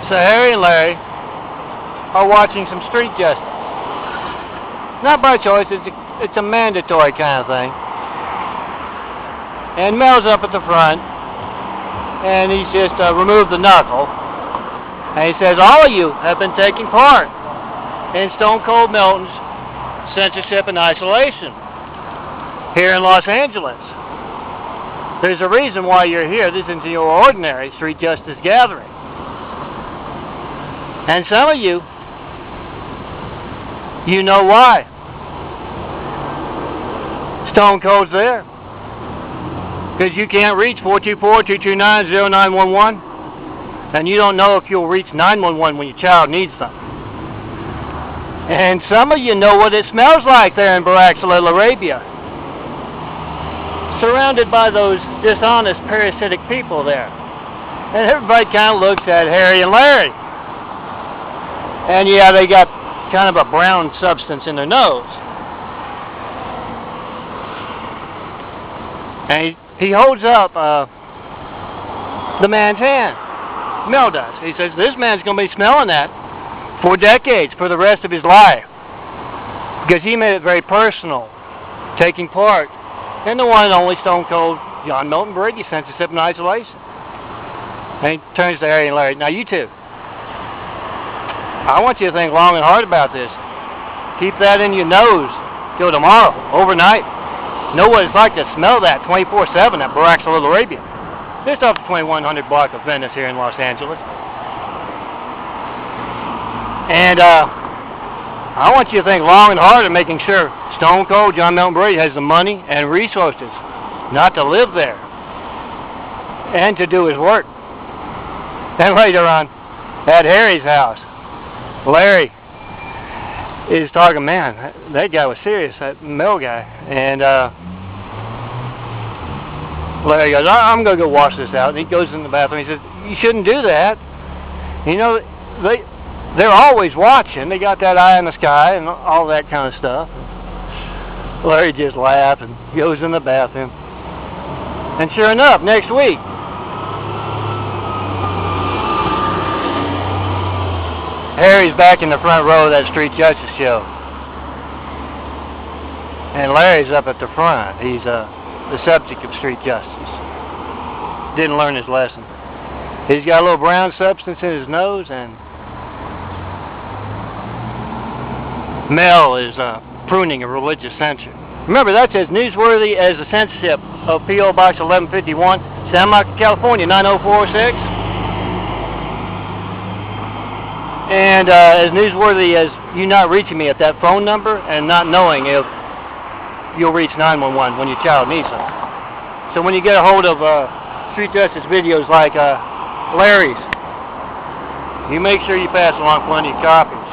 So Harry and Larry are watching some street justice. Not by choice, it's a mandatory kind of thing. And Mel's up at the front, and he's just removed the knuckle. And he says, all of you have been taking part in Stone Cold Milton's censorship and isolation here in Los Angeles. There's a reason why you're here. This isn't your ordinary street justice gathering. And some of you, you know why. Stone Cold's there. Because you can't reach 424-229-0911. And you don't know if you'll reach 911 when your child needs them. And some of you know what it smells like there in Barack's Little Arabia. Surrounded by those dishonest, parasitic people there. And everybody kind of looks at Harry and Larry. And yeah, they got kind of a brown substance in their nose. And he holds up the man's hand. Mel does. He says, this man's going to be smelling that for decades, for the rest of his life. Because he made it very personal, taking part in the one and only Stone Cold John Milton Brady censorship and isolation. And he turns to Harry and Larry. Now you two, I want you to think long and hard about this. Keep that in your nose till tomorrow, overnight. Know what it's like to smell that 24/7 at Barack's Little Arabia. Just off the 2100 block of Venice here in Los Angeles. And I want you to think long and hard of making sure Stone Cold John Milton Brady has the money and resources not to live there and to do his work. And later on, at Harry's house, Larry is talking, man, that guy was serious, that Mel guy. And Larry goes, I'm going to go wash this out. And he goes in the bathroom. He says, you shouldn't do that. You know, they're always watching. They got that eye in the sky and all that kind of stuff. Larry just laughs and goes in the bathroom. And sure enough, next week, Harry's back in the front row of that Street Justice show. And Larry's up at the front. He's the subject of street justice. Didn't learn his lesson. He's got a little brown substance in his nose, and Mel is pruning a religious censure. Remember, that's as newsworthy as the censorship of P.O. Box 1151, San Marcos, California, 90406. And as newsworthy as you not reaching me at that phone number and not knowing if you'll reach 911 when your child needs them. So when you get a hold of street justice videos like Larry's, you make sure you pass along plenty of copies.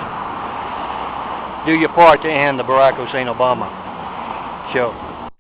Do your part to end the Barack Hussein Obama show.